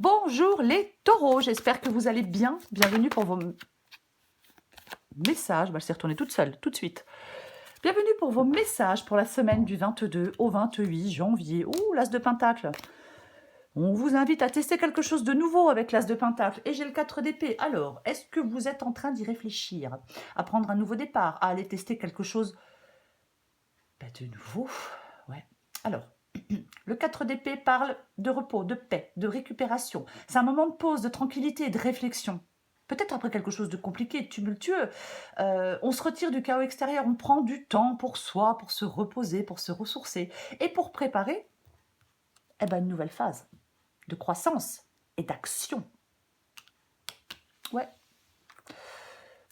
Bonjour les taureaux, j'espère que vous allez bien. Bienvenue pour vos messages. Je suis retournée toute seule, tout de suite. Bienvenue pour vos messages pour la semaine du 22 au 28 janvier. Ouh, l'as de pentacle. On vous invite à tester quelque chose de nouveau avec l'as de pentacle. Et j'ai le 4 d'épée. Alors, est-ce que vous êtes en train d'y réfléchir, à prendre un nouveau départ, à aller tester quelque chose de nouveau? Ouais. Alors, le 4 d'épée parle de repos, de paix, de récupération. C'est un moment de pause, de tranquillité et de réflexion. Peut-être après quelque chose de compliqué, de tumultueux. On se retire du chaos extérieur, on prend du temps pour soi, pour se reposer, pour se ressourcer et pour préparer une nouvelle phase de croissance et d'action. Ouais.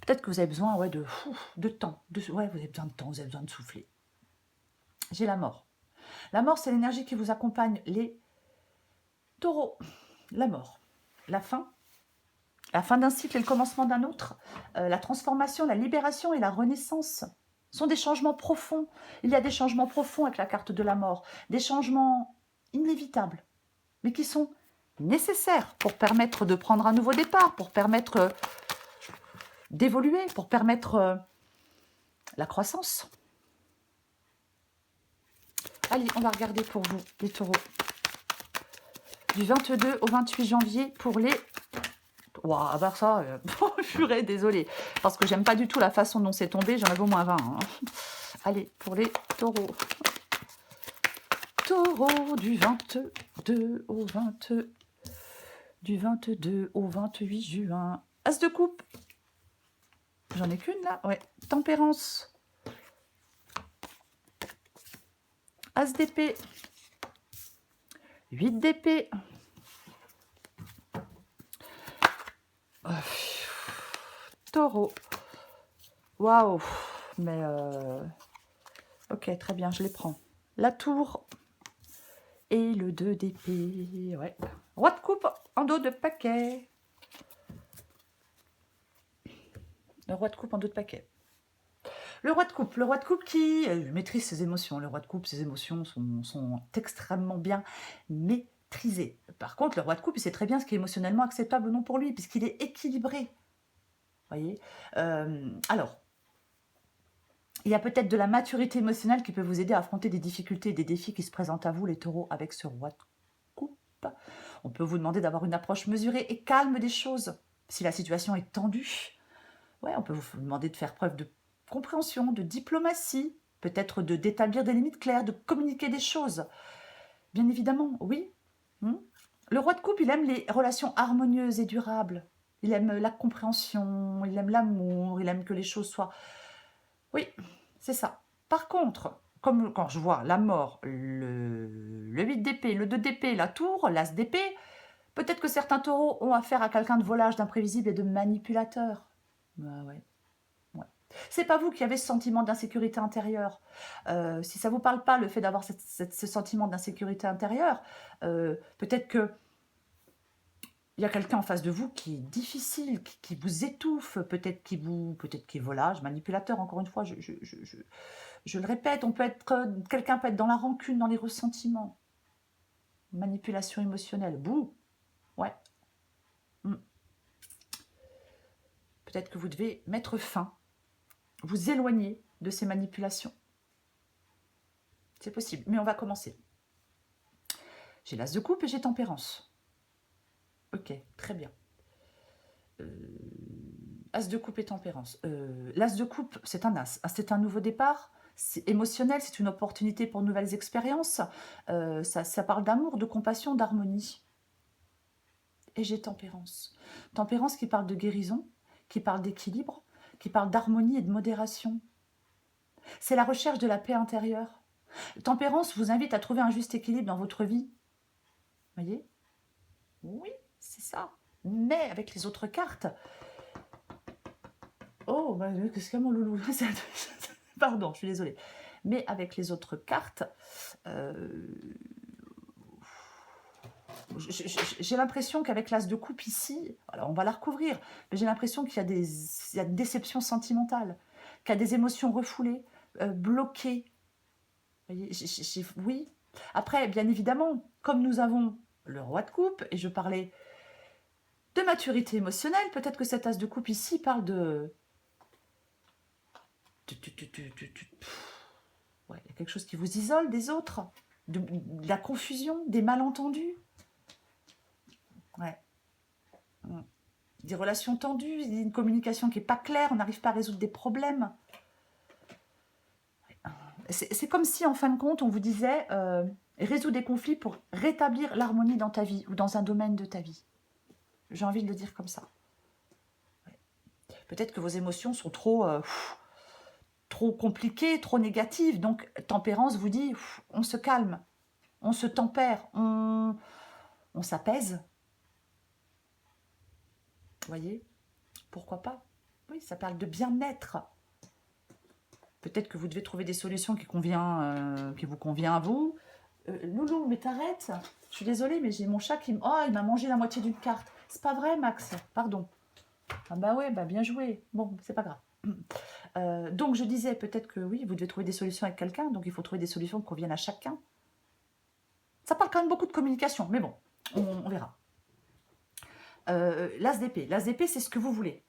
Peut-être que vous avez besoin de temps. Vous avez besoin de temps, vous avez besoin de souffler. J'ai la mort. La mort, c'est l'énergie qui vous accompagne, les taureaux. La mort. La fin d'un cycle et le commencement d'un autre. La transformation, la libération et la renaissance sont des changements profonds. Il y a des changements profonds avec la carte de la mort. Des changements inévitables, mais qui sont nécessaires pour permettre de prendre un nouveau départ, pour permettre d'évoluer, pour permettre la croissance. Allez, on va regarder pour vous, les taureaux. Du 22 au 28 janvier pour les... Waouh, à part ça, purée, désolée. Parce que j'aime pas du tout la façon dont c'est tombé, j'en avais au moins 20. Hein. Allez, pour les taureaux. Taureau du 22 au 28 juin. As de coupe. J'en ai qu'une là, ouais. Tempérance. As d'épée. 8 d'épée. Taureau. Waouh. Mais ok, très bien, je les prends. La tour. Et le 2 d'épée. Ouais. Roi de coupe en dos de paquet. Le roi de coupe en dos de paquet. Le roi de coupe qui maîtrise ses émotions. Le roi de coupe, ses émotions sont extrêmement bien maîtrisées. Par contre, le roi de coupe, il sait très bien ce qui est émotionnellement acceptable ou non pour lui, puisqu'il est équilibré. Voyez. Alors, il y a peut-être de la maturité émotionnelle qui peut vous aider à affronter des difficultés et des défis qui se présentent à vous, les taureaux, avec ce roi de coupe. On peut vous demander d'avoir une approche mesurée et calme des choses, si la situation est tendue. Ouais, on peut vous demander de faire preuve de compréhension, de diplomatie, peut-être d'établir des limites claires, de communiquer des choses. Bien évidemment, oui. Le roi de coupe, il aime les relations harmonieuses et durables. Il aime la compréhension, il aime l'amour, il aime que les choses soient... Oui, c'est ça. Par contre, comme quand je vois la mort, le 8 d'épée, le 2 d'épée, la tour, l'as d'épée, peut-être que certains taureaux ont affaire à quelqu'un de volage, d'imprévisible et de manipulateur. Bah ouais. C'est pas vous qui avez ce sentiment d'insécurité intérieure. Si ça vous parle pas, le fait d'avoir ce sentiment d'insécurité intérieure, peut-être que il y a quelqu'un en face de vous qui est difficile, qui vous étouffe, peut-être qui est volage, manipulateur. Encore une fois, je le répète, quelqu'un peut être dans la rancune, dans les ressentiments, manipulation émotionnelle. Bouh, ouais. Peut-être que vous devez mettre fin, vous éloigner de ces manipulations. C'est possible, mais on va commencer. J'ai l'as de coupe et j'ai tempérance. Ok, très bien. As de coupe et tempérance. L'as de coupe, c'est un as. C'est un nouveau départ. C'est émotionnel, c'est une opportunité pour de nouvelles expériences. Ça parle d'amour, de compassion, d'harmonie. Et j'ai tempérance. Tempérance qui parle de guérison, qui parle d'équilibre, qui parle d'harmonie et de modération. C'est la recherche de la paix intérieure. Tempérance vous invite à trouver un juste équilibre dans votre vie. Voyez? Oui, c'est ça. Mais avec les autres cartes... Oh, qu'est-ce qu'il y a mon loulou? Pardon, je suis désolée. Mais avec les autres cartes, j'ai l'impression qu'avec l'as de coupe ici, alors on va la recouvrir, mais j'ai l'impression qu'il y a une déception sentimentale, qu'il y a des émotions refoulées, bloquées. Vous voyez, oui. Après, bien évidemment, comme nous avons le roi de coupe, et je parlais de maturité émotionnelle. Peut-être que cet as de coupe ici parle de... Ouais, il y a quelque chose qui vous isole des autres, de la confusion, des malentendus. Ouais. Des relations tendues, une communication qui n'est pas claire, on n'arrive pas à résoudre des problèmes. C'est comme si, en fin de compte, on vous disait résous des conflits pour rétablir l'harmonie dans ta vie ou dans un domaine de ta vie. J'ai envie de le dire comme ça. Ouais. Peut-être que vos émotions sont trop compliquées, trop négatives. Donc, tempérance vous dit on se calme, on se tempère, on s'apaise. Vous voyez? Pourquoi pas? Oui, ça parle de bien-être. Peut-être que vous devez trouver des solutions qui vous convient à vous. Loulou, mais t'arrêtes. Je suis désolée, mais j'ai mon chat qui il m'a mangé la moitié d'une carte. C'est pas vrai, Max. Pardon. Ah bah ouais, bah bien joué. Bon, c'est pas grave. Donc je disais, peut-être que oui, vous devez trouver des solutions avec quelqu'un. Donc il faut trouver des solutions qui conviennent à chacun. Ça parle quand même beaucoup de communication. Mais bon, on verra. L'as d'épée. L'as d'épée, c'est ce que vous voulez.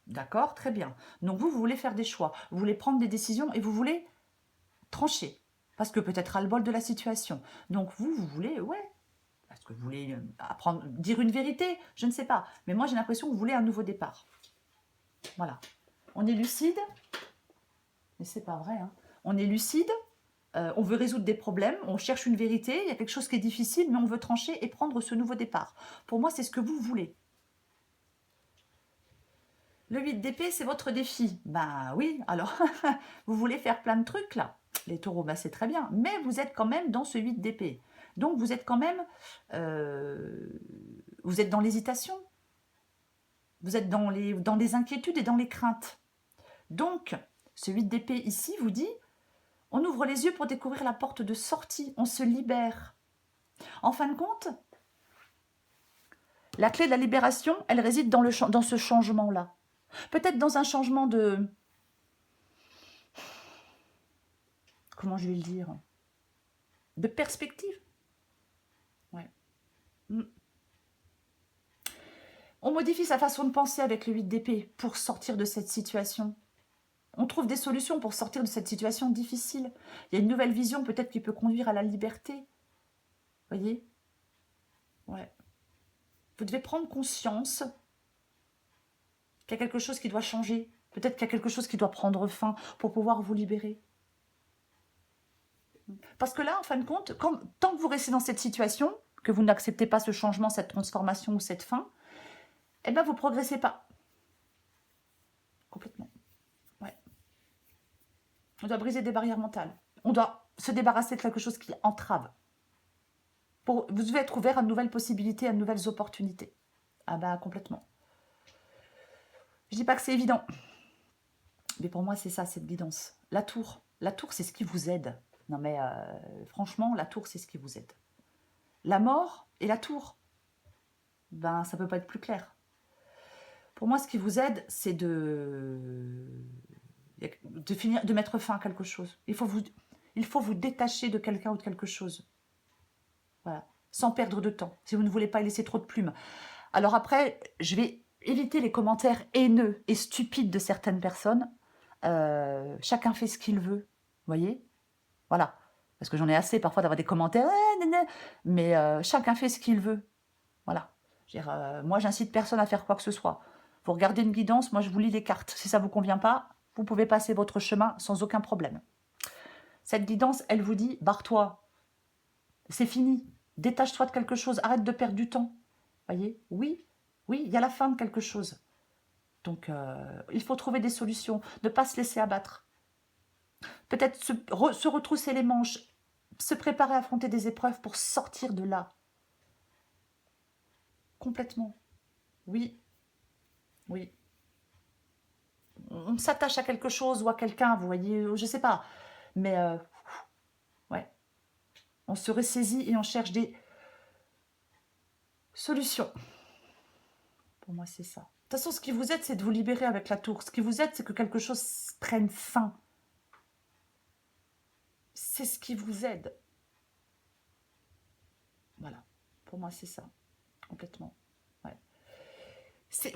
D'accord, très bien. Donc vous voulez faire des choix, vous voulez prendre des décisions et vous voulez trancher. Parce que peut-être à le bol de la situation. Donc vous voulez, ouais, parce que vous voulez apprendre, dire une vérité, je ne sais pas. Mais moi j'ai l'impression que vous voulez un nouveau départ. Voilà. On est lucide, mais c'est pas vrai. Hein. On est lucide, on veut résoudre des problèmes, on cherche une vérité, il y a quelque chose qui est difficile, mais on veut trancher et prendre ce nouveau départ. Pour moi, c'est ce que vous voulez. Le 8 d'épée, c'est votre défi. Bah oui, alors, vous voulez faire plein de trucs là. Les taureaux, bah c'est très bien. Mais vous êtes quand même dans ce 8 d'épée. Donc vous êtes quand même... vous êtes dans l'hésitation. Vous êtes dans les inquiétudes et dans les craintes. Donc, ce 8 d'épée ici vous dit, on ouvre les yeux pour découvrir la porte de sortie. On se libère. En fin de compte, la clé de la libération, elle réside dans ce changement-là. Peut-être dans un changement de... Comment je vais le dire? De perspective. Ouais. On modifie sa façon de penser avec le 8 d'épée pour sortir de cette situation. On trouve des solutions pour sortir de cette situation difficile. Il y a une nouvelle vision peut-être qui peut conduire à la liberté. Voyez? Ouais. Vous devez prendre conscience qu'il y a quelque chose qui doit changer. Peut-être qu'il y a quelque chose qui doit prendre fin pour pouvoir vous libérer. Parce que là, en fin de compte, tant que vous restez dans cette situation, que vous n'acceptez pas ce changement, cette transformation ou cette fin, eh bien, vous ne progressez pas. Complètement. Ouais. On doit briser des barrières mentales. On doit se débarrasser de quelque chose qui entrave. Vous devez être ouvert à de nouvelles possibilités, à de nouvelles opportunités. Ah bah, complètement. Je dis pas que c'est évident. Mais pour moi, c'est ça, cette guidance. La tour, c'est ce qui vous aide. Non mais franchement, la tour, c'est ce qui vous aide. La mort et la tour, ben ça peut pas être plus clair. Pour moi, ce qui vous aide, c'est de mettre fin à quelque chose. Il faut vous détacher de quelqu'un ou de quelque chose. Voilà, sans perdre de temps, si vous ne voulez pas y laisser trop de plumes. Alors après, je vais éviter les commentaires haineux et stupides de certaines personnes. Chacun fait ce qu'il veut, vous voyez? Voilà, parce que j'en ai assez parfois d'avoir des commentaires, mais chacun fait ce qu'il veut. Voilà. Moi, j'incite personne à faire quoi que ce soit. Vous regardez une guidance, moi je vous lis les cartes. Si ça ne vous convient pas, vous pouvez passer votre chemin sans aucun problème. Cette guidance, elle vous dit, barre-toi, c'est fini, détache-toi de quelque chose, arrête de perdre du temps. Voyez? Oui, il y a la fin de quelque chose. Donc, il faut trouver des solutions, ne pas se laisser abattre. Peut-être se retrousser les manches, se préparer à affronter des épreuves pour sortir de là. Complètement. Oui. On s'attache à quelque chose ou à quelqu'un, vous voyez, je sais pas. Mais, ouais. On se ressaisit et on cherche des solutions. Pour moi, c'est ça. De toute façon, ce qui vous aide, c'est de vous libérer avec la tour. Ce qui vous aide, c'est que quelque chose prenne fin. C'est ce qui vous aide. Voilà. Pour moi, c'est ça. Complètement. Ouais.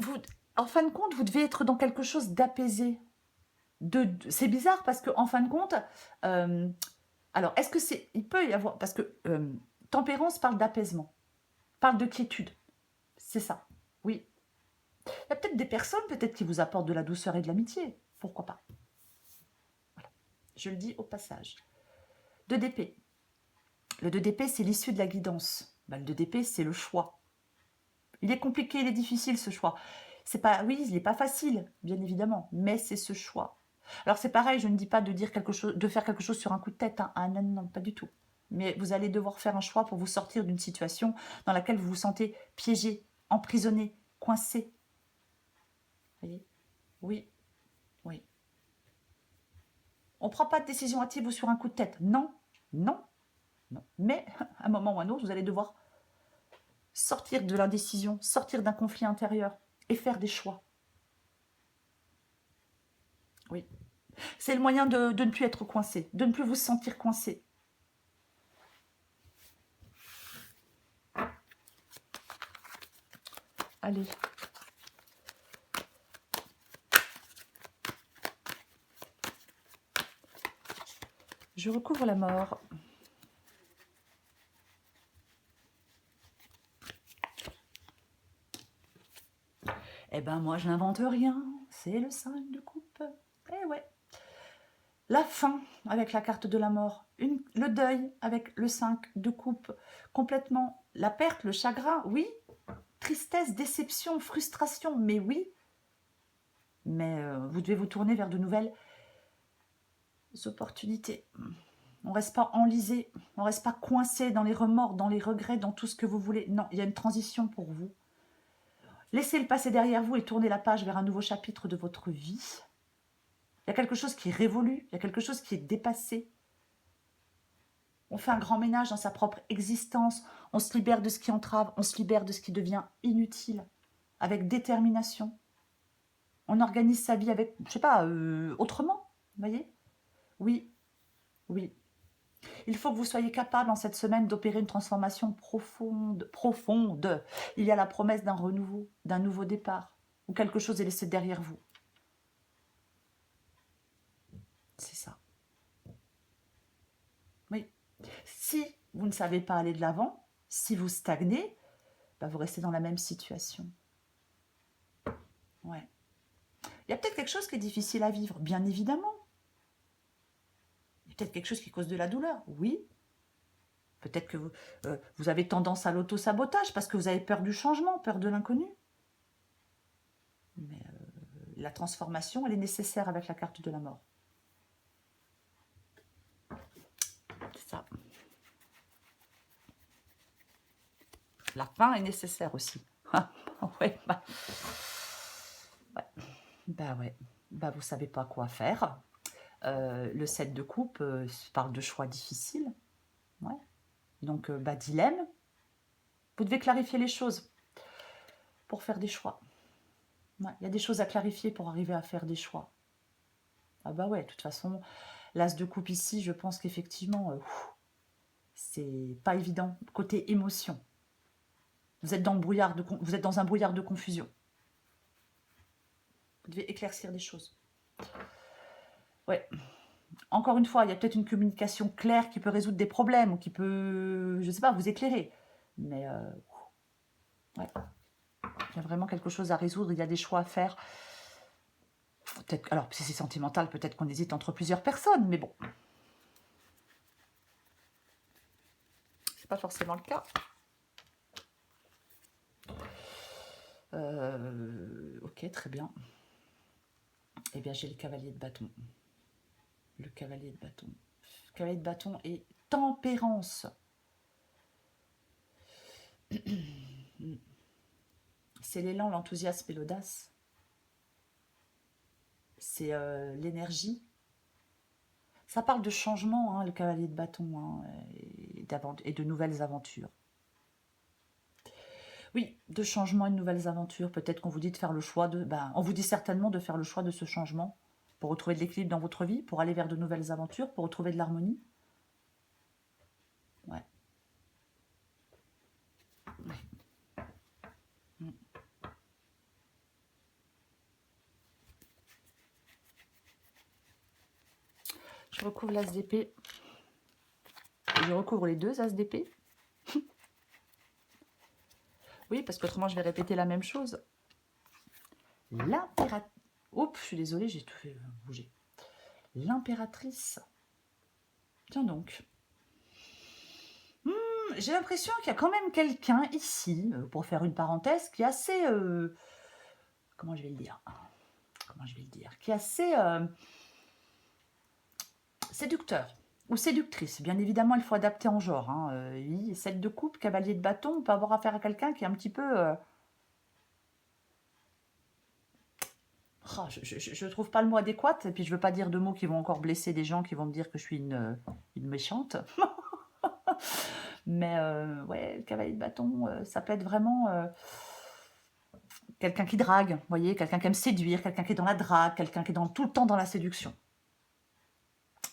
Vous, en fin de compte, vous devez être dans quelque chose d'apaisé. C'est bizarre parce que en fin de compte, alors est-ce que c'est, il peut y avoir, parce que tempérance parle d'apaisement, parle de quiétude, c'est ça. Oui, il y a peut-être des personnes peut-être qui vous apportent de la douceur et de l'amitié, pourquoi pas. Voilà. Je le dis au passage. 2 d'épée. Le 2 d'épée, c'est l'issue de la guidance. Ben, le 2 d'épée, c'est le choix. Il est compliqué, il est difficile ce choix. C'est pas, oui, il n'est pas facile, bien évidemment, mais c'est ce choix. Alors c'est pareil, je ne dis pas de dire quelque chose, de faire quelque chose sur un coup de tête. Hein. Ah non, non, pas du tout. Mais vous allez devoir faire un choix pour vous sortir d'une situation dans laquelle vous vous sentez piégé, emprisonné, coincé. Vous voyez? Oui, oui. On ne prend pas de décision hâtive ou sur un coup de tête. Non, non, non. Mais à un moment ou à un autre, vous allez devoir sortir de l'indécision, sortir d'un conflit intérieur et faire des choix. Oui. C'est le moyen de ne plus être coincé, de ne plus vous sentir coincé. Allez. Je recouvre la mort. Eh ben moi, je n'invente rien. C'est le 5 de coupe. Eh ouais. La fin avec la carte de la mort. Le deuil avec le 5 de coupe. Complètement. La perte, le chagrin, oui. Tristesse, déception, frustration, mais oui. Mais vous devez vous tourner vers de nouvelles opportunités. On ne reste pas enlisé, on ne reste pas coincé dans les remords, dans les regrets, dans tout ce que vous voulez. Non, il y a une transition pour vous. Laissez le passé derrière vous et tournez la page vers un nouveau chapitre de votre vie. Il y a quelque chose qui est révolu, il y a quelque chose qui est dépassé. On fait un grand ménage dans sa propre existence, on se libère de ce qui entrave, on se libère de ce qui devient inutile, avec détermination. On organise sa vie avec, je sais pas, autrement, vous voyez? Oui, oui. Il faut que vous soyez capable en cette semaine d'opérer une transformation profonde, profonde. Il y a la promesse d'un renouveau, d'un nouveau départ, où quelque chose est laissé derrière vous. C'est ça. Oui. Si vous ne savez pas aller de l'avant, si vous stagnez, bah vous restez dans la même situation. Ouais. Il y a peut-être quelque chose qui est difficile à vivre, bien évidemment. Il y a peut-être quelque chose qui cause de la douleur, oui. Peut-être que vous avez tendance à l'auto-sabotage parce que vous avez peur du changement, peur de l'inconnu. Mais la transformation, elle est nécessaire avec la carte de la mort. C'est ça. La fin est nécessaire aussi. Ouais, bah, ouais. Bah ouais. Bah vous savez pas quoi faire. Le 7 de coupe parle de choix difficiles. Ouais. Donc, bah, dilemme. Vous devez clarifier les choses pour faire des choix. Ouais, il y a des choses à clarifier pour arriver à faire des choix. Ah bah ouais, de toute façon, l'as de coupe ici, je pense qu'effectivement, c'est pas évident. Côté émotion. Vous êtes dans vous êtes dans un brouillard de confusion. Vous devez éclaircir des choses. Ouais. Encore une fois, il y a peut-être une communication claire qui peut résoudre des problèmes ou qui peut, je sais pas, vous éclairer. Mais ouais. Il y a vraiment quelque chose à résoudre, il y a des choix à faire. Peut-être, alors, si c'est sentimental, peut-être qu'on hésite entre plusieurs personnes, mais bon. C'est pas forcément le cas. Ok, très bien. Eh bien, j'ai le cavalier de bâton. Le cavalier de bâton. Le cavalier de bâton et tempérance. C'est l'élan, l'enthousiasme et l'audace. C'est l'énergie. Ça parle de changement, hein, le cavalier de bâton, hein, et de nouvelles aventures. Oui, de changement et de nouvelles aventures. Peut-être qu'on vous dit de faire le choix de... Ben, on vous dit certainement de faire le choix de ce changement pour retrouver de l'équilibre dans votre vie, pour aller vers de nouvelles aventures, pour retrouver de l'harmonie. Ouais. Je recouvre l'as d'épée. Je recouvre les deux as d'épée. Oui, parce qu'autrement, je vais répéter la même chose. L'impératrice. Oups, je suis désolée, j'ai tout fait bouger. L'impératrice. Tiens donc. J'ai l'impression qu'il y a quand même quelqu'un ici, pour faire une parenthèse, qui est assez... comment je vais le dire? Comment je vais le dire? Qui est assez séducteur ou séductrice. Bien évidemment, il faut adapter en genre. Hein. Oui, 7 de coupe, cavalier de bâton, on peut avoir affaire à quelqu'un qui est un petit peu... Oh, je ne trouve pas le mot adéquat, et puis je ne veux pas dire de mots qui vont encore blesser des gens qui vont me dire que je suis une méchante. Mais ouais, le cavalier de bâton, ça peut être vraiment quelqu'un qui drague, vous voyez, quelqu'un qui aime séduire, quelqu'un qui est dans la drague, quelqu'un qui est tout le temps dans la séduction.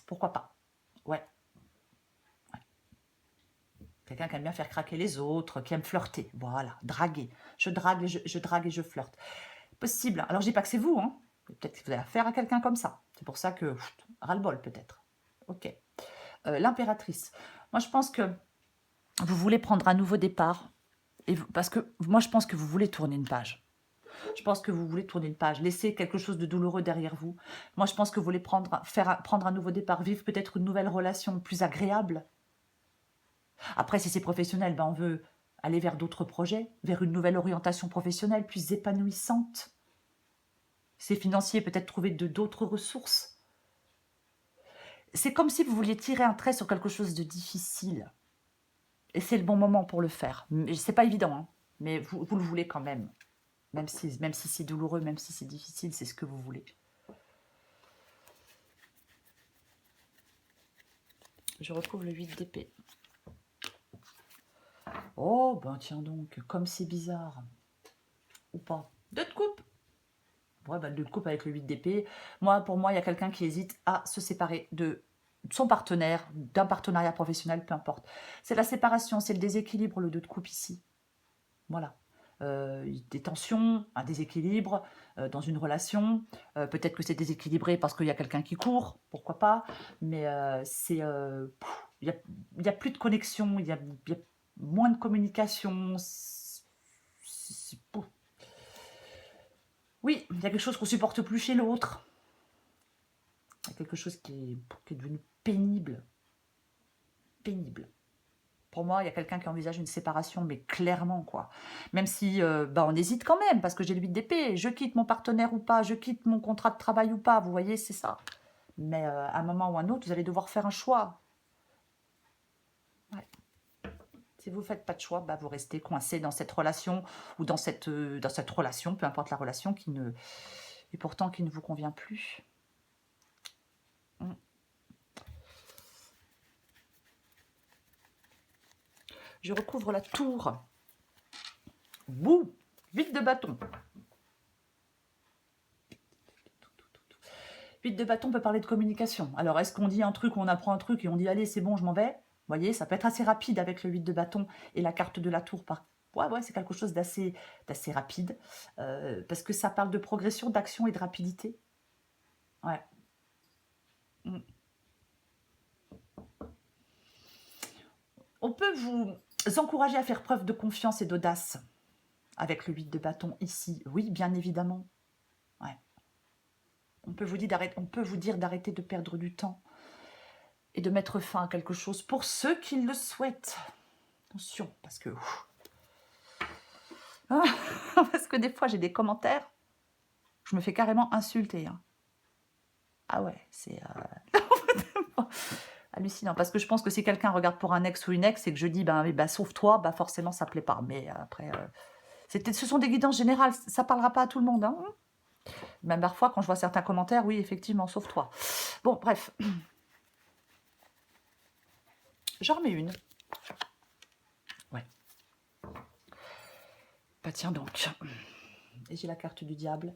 Pourquoi pas? Ouais. Quelqu'un qui aime bien faire craquer les autres, qui aime flirter. Voilà, draguer. Je drague et je flirte. Possible. Alors, je dis pas que c'est vous, hein. Peut-être que vous avez affaire à quelqu'un comme ça. C'est pour ça que... ras-le-bol, peut-être. Ok. L'impératrice. Moi, je pense que vous voulez prendre un nouveau départ. Parce que moi, je pense que vous voulez tourner une page. Je pense que vous voulez tourner une page, laisser quelque chose de douloureux derrière vous. Moi, je pense que vous voulez prendre un nouveau départ, vivre peut-être une nouvelle relation plus agréable. Après, si c'est professionnel, ben on veut aller vers d'autres projets, vers une nouvelle orientation professionnelle plus épanouissante. C'est financier, peut-être trouver d'autres ressources. C'est comme si vous vouliez tirer un trait sur quelque chose de difficile. Et c'est le bon moment pour le faire. C'est pas évident, hein, mais vous le voulez quand même. Même si c'est douloureux, même si c'est difficile, c'est ce que vous voulez. Je recouvre le 8 d'épée. Oh, ben tiens donc, comme c'est bizarre. Ou pas. 2 de coupe. Ouais, ben 2 de coupe avec le 8 d'épée. Pour moi, il y a quelqu'un qui hésite à se séparer de son partenaire, d'un partenariat professionnel, peu importe. C'est la séparation, c'est le déséquilibre, le 2 de coupe ici. Voilà. Des tensions, un déséquilibre dans une relation. Peut-être que c'est déséquilibré parce qu'il y a quelqu'un qui court, pourquoi pas. Mais il y a plus de connexion, il y a moins de communication. Oui, il y a quelque chose qu'on supporte plus chez l'autre. Il y a quelque chose qui est devenu pénible. Pénible. Pour moi, il y a quelqu'un qui envisage une séparation, mais clairement, quoi. Même si on hésite quand même, parce que j'ai le 8 d'épée. Je quitte mon partenaire ou pas, je quitte mon contrat de travail ou pas, vous voyez, c'est ça. Mais à un moment ou à un autre, vous allez devoir faire un choix. Ouais. Si vous ne faites pas de choix, vous restez coincé dans cette relation, ou dans cette relation, peu importe la relation, et pourtant qui ne vous convient plus. Je recouvre la tour. Bouh, 8 de bâton. 8 de bâton peut parler de communication. Alors, est-ce qu'on dit un truc, on apprend un truc et on dit « Allez, c'est bon, je m'en vais ». Vous voyez, ça peut être assez rapide avec le 8 de bâton et la carte de la tour. Ouais, c'est quelque chose d'assez rapide. Parce que ça parle de progression, d'action et de rapidité. Ouais. On peut vous encourager à faire preuve de confiance et d'audace avec le 8 de bâton ici. Oui, bien évidemment. Ouais. On peut vous dire d'arrêter de perdre du temps et de mettre fin à quelque chose pour ceux qui le souhaitent. Attention, parce que... parce que des fois, j'ai des commentaires, je me fais carrément insulter. Hein. Ah ouais, c'est... hallucinant, parce que je pense que si quelqu'un regarde pour un ex ou une ex et que je dis sauve-toi, forcément ça plaît pas. Mais après, ce sont des guidances générales, ça parlera pas à tout le monde. Hein. Même parfois, quand je vois certains commentaires, oui, effectivement, sauve-toi. Bon, bref. J'en remets une. Ouais. Tiens donc. Et j'ai la carte du diable.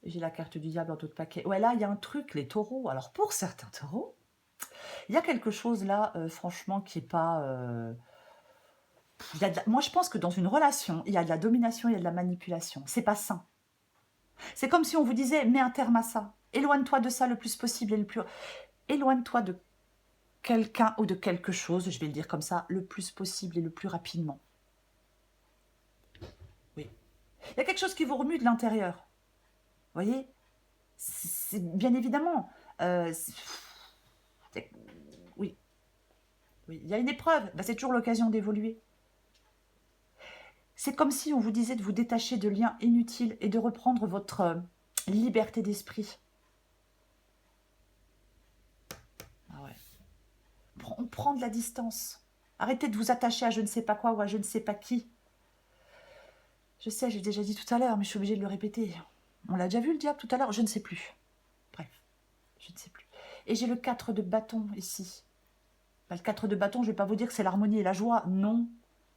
J'ai la carte du diable en tout paquet. Ouais, là, il y a un truc, les taureaux. Alors, pour certains taureaux, il y a quelque chose là, franchement, qui n'est pas... Moi, je pense que dans une relation, il y a de la domination, il y a de la manipulation. C'est pas sain. C'est comme si on vous disait, mets un terme à ça. Éloigne-toi de ça le plus possible et le plus... éloigne-toi de quelqu'un ou de quelque chose, je vais le dire comme ça, le plus possible et le plus rapidement. Oui. Il y a quelque chose qui vous remue de l'intérieur. Vous voyez, c'est bien évidemment. Oui, oui, il y a une épreuve. Ben, c'est toujours l'occasion d'évoluer. C'est comme si on vous disait de vous détacher de liens inutiles et de reprendre votre liberté d'esprit. Ah ouais. On prend de la distance. Arrêtez de vous attacher à je ne sais pas quoi ou à je ne sais pas qui. Je sais, j'ai déjà dit tout à l'heure, mais je suis obligée de le répéter. On l'a déjà vu le diable tout à l'heure, je ne sais plus. Bref, je ne sais plus. Et j'ai le 4 de bâton ici. Ben, le 4 de bâton, je ne vais pas vous dire que c'est l'harmonie et la joie. Non,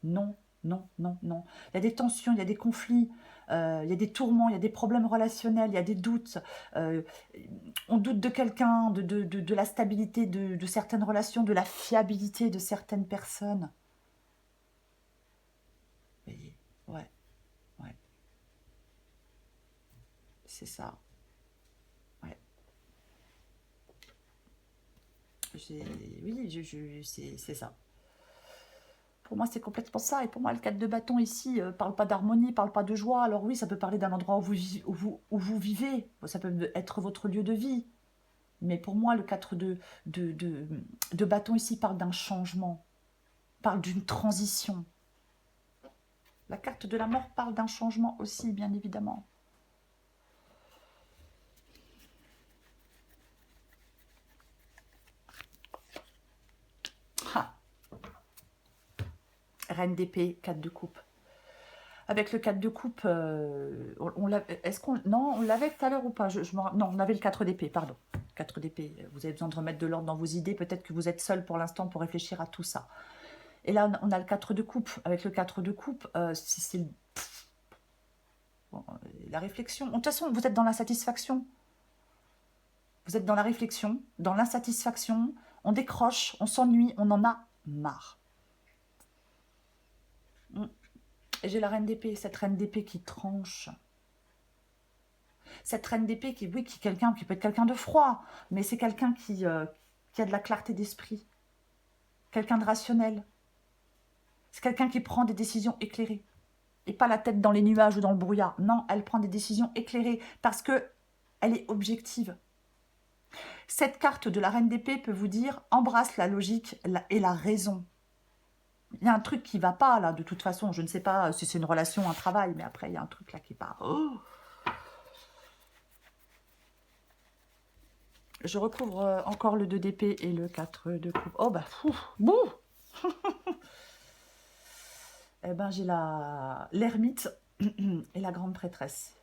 non, non, non, non. Il y a des tensions, il y a des conflits, il y a des tourments, il y a des problèmes relationnels, il y a des doutes. On doute de quelqu'un, de la stabilité de certaines relations, de la fiabilité de certaines personnes. Vous voyez, ouais, ouais. C'est ça. Ouais. Oui, c'est ça. Pour moi, c'est complètement ça. Et pour moi, le 4 de bâton ici parle pas d'harmonie, parle pas de joie. Alors oui, ça peut parler d'un endroit où vous vivez. Ça peut être votre lieu de vie. Mais pour moi, le 4 de bâton ici parle d'un changement, parle d'une transition. La carte de la mort parle d'un changement aussi, bien évidemment. Ah. Reine d'épée, 4 de coupe. Avec le 4 de coupe, est-ce qu'on... Non, on l'avait tout à l'heure ou pas non, on avait le 4 d'épée, pardon. 4 d'épée, vous avez besoin de remettre de l'ordre dans vos idées. Peut-être que vous êtes seul pour l'instant pour réfléchir à tout ça. Et là, on a le 4 de coupe. Avec le 4 de coupe, c'est la réflexion. De toute façon, vous êtes dans l'insatisfaction. Vous êtes dans la réflexion, dans l'insatisfaction. On décroche, on s'ennuie, on en a marre. Et j'ai la reine d'épée, cette reine d'épée qui tranche. Cette reine d'épée qui, oui, qui peut être quelqu'un de froid, mais c'est quelqu'un qui a de la clarté d'esprit. Quelqu'un de rationnel. C'est quelqu'un qui prend des décisions éclairées. Et pas la tête dans les nuages ou dans le brouillard. Non, elle prend des décisions éclairées parce que elle est objective. Cette carte de la reine d'épée peut vous dire embrasse la logique et la raison. Il y a un truc qui ne va pas là, de toute façon. Je ne sais pas si c'est une relation, un travail, mais après, il y a un truc là qui part. Oh, je recouvre encore le 2 d'épée et le 4 de coupe. Oh bah, bouh. Eh ben, j'ai l'ermite et la grande prêtresse.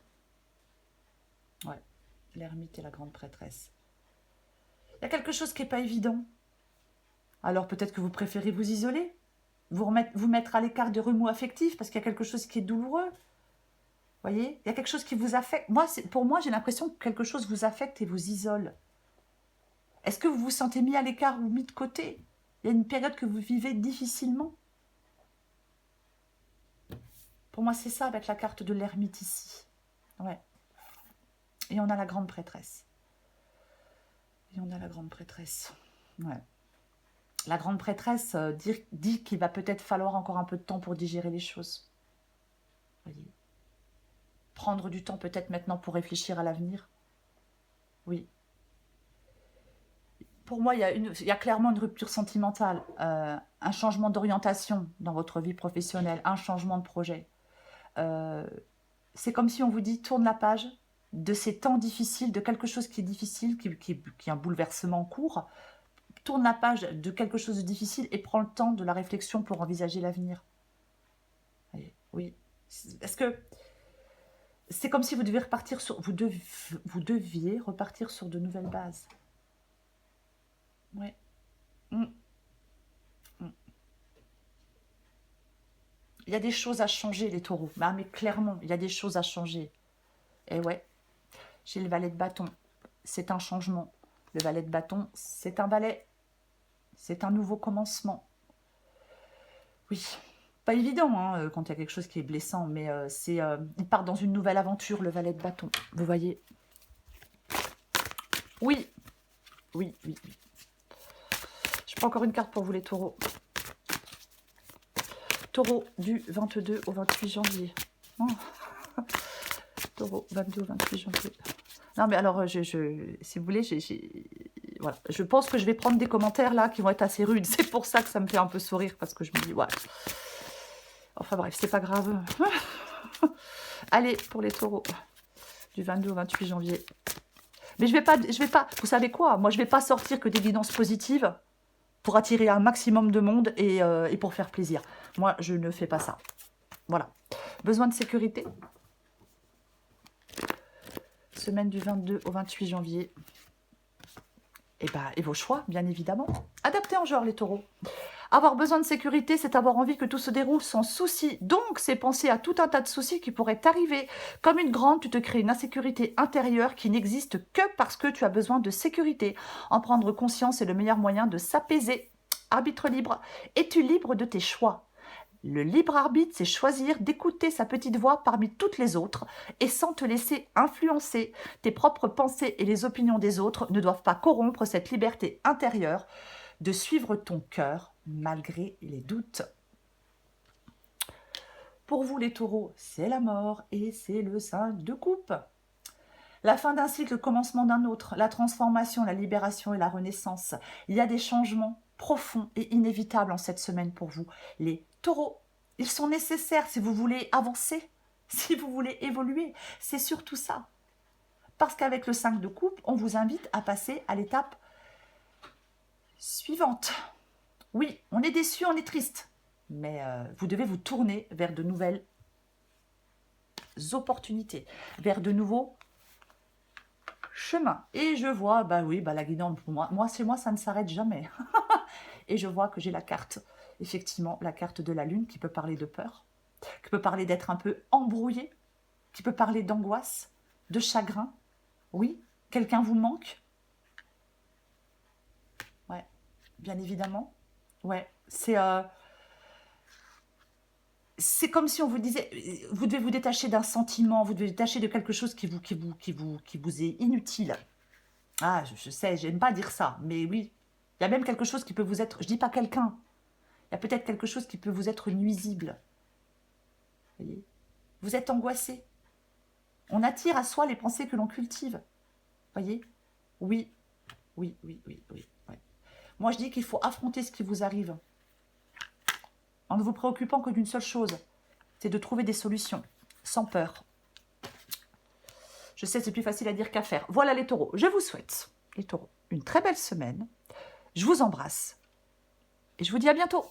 Ouais, l'ermite et la grande prêtresse. Il y a quelque chose qui n'est pas évident. Alors peut-être que vous préférez vous isoler, vous mettre à l'écart de remous affectifs parce qu'il y a quelque chose qui est douloureux. Vous voyez, il y a quelque chose qui vous affecte. Pour moi, j'ai l'impression que quelque chose vous affecte et vous isole. Est-ce que vous vous sentez mis à l'écart ou mis de côté? Il y a une période que vous vivez difficilement. Pour moi, c'est ça avec la carte de l'ermite ici. Ouais. Et on a la grande prêtresse. Et on a la grande prêtresse. Ouais. La grande prêtresse dit qu'il va peut-être falloir encore un peu de temps pour digérer les choses. Voyez. Prendre du temps peut-être maintenant pour réfléchir à l'avenir. Oui. Pour moi, il y a clairement une rupture sentimentale, un changement d'orientation dans votre vie professionnelle, un changement de projet. C'est comme si on vous dit tourne la page de ces temps difficiles, de quelque chose qui est difficile, qui est un bouleversement en cours. Tourne la page de quelque chose de difficile et prends le temps de la réflexion pour envisager l'avenir. Oui. Est-ce que c'est comme si vous deviez repartir sur, vous deviez repartir sur de nouvelles bases. Ouais. Il y a des choses à changer, les taureaux. Mais clairement, il y a des choses à changer. Et ouais, j'ai le valet de bâton. C'est un changement. Le valet de bâton, c'est un valet. C'est un nouveau commencement. Oui, pas évident hein, quand il y a quelque chose qui est blessant, mais il part dans une nouvelle aventure, le valet de bâton. Vous voyez? Oui, oui, oui, oui. prends encore une carte pour vous les taureaux. Taureau du 22 au 28 janvier. Oh. Taureau, 22 au 28 janvier. Non, mais alors, si vous voulez, voilà. Je pense que je vais prendre des commentaires là qui vont être assez rudes. C'est pour ça que ça me fait un peu sourire, parce que je me dis, ouais. Enfin bref, c'est pas grave. Allez, pour les taureaux, du 22 au 28 janvier. Mais je vais pas, vous savez quoi? Moi, je vais pas sortir que des guidances positives pour attirer un maximum de monde et pour faire plaisir. Moi, je ne fais pas ça. Voilà. Besoin de sécurité. Semaine du 22 au 28 janvier. Et vos choix, bien évidemment. Adaptez en genre, les taureaux. Avoir besoin de sécurité, c'est avoir envie que tout se déroule sans souci. Donc, c'est penser à tout un tas de soucis qui pourraient t'arriver. Comme une grande, tu te crées une insécurité intérieure qui n'existe que parce que tu as besoin de sécurité. En prendre conscience est le meilleur moyen de s'apaiser. Arbitre libre. Es-tu libre de tes choix? Le libre arbitre, c'est choisir d'écouter sa petite voix parmi toutes les autres et sans te laisser influencer. Tes propres pensées et les opinions des autres ne doivent pas corrompre cette liberté intérieure de suivre ton cœur malgré les doutes. Pour vous les taureaux, c'est la mort et c'est le 5 de coupe. La fin d'un cycle, le commencement d'un autre, la transformation, la libération et la renaissance. Il y a des changements profonds et inévitables en cette semaine pour vous, les taureaux. Ils sont nécessaires si vous voulez avancer, si vous voulez évoluer. C'est surtout ça. Parce qu'avec le 5 de coupe, on vous invite à passer à l'étape suivante. Oui, on est déçu, on est triste. Mais vous devez vous tourner vers de nouvelles opportunités, vers de nouveaux chemins. Et je vois, bah oui, bah la guidance pour moi, chez moi, ça ne s'arrête jamais. Et je vois que j'ai la carte, effectivement, la carte de la lune qui peut parler de peur, qui peut parler d'être un peu embrouillé, qui peut parler d'angoisse, de chagrin. Oui, quelqu'un vous manque. Ouais, bien évidemment. Ouais, c'est comme si on vous disait, vous devez vous détacher d'un sentiment, vous devez vous détacher de quelque chose qui vous est inutile. Ah, je sais, j'aime pas dire ça, mais oui, il y a même quelque chose qui peut vous être, je dis pas quelqu'un, il y a peut-être quelque chose qui peut vous être nuisible. Voyez, vous êtes angoissé. On attire à soi les pensées que l'on cultive. Voyez, oui, oui, oui, oui, oui. Ouais. Moi, je dis qu'il faut affronter ce qui vous arrive en ne vous préoccupant que d'une seule chose, c'est de trouver des solutions, sans peur. Je sais, c'est plus facile à dire qu'à faire. Voilà les taureaux. Je vous souhaite, les taureaux, une très belle semaine. Je vous embrasse et je vous dis à bientôt.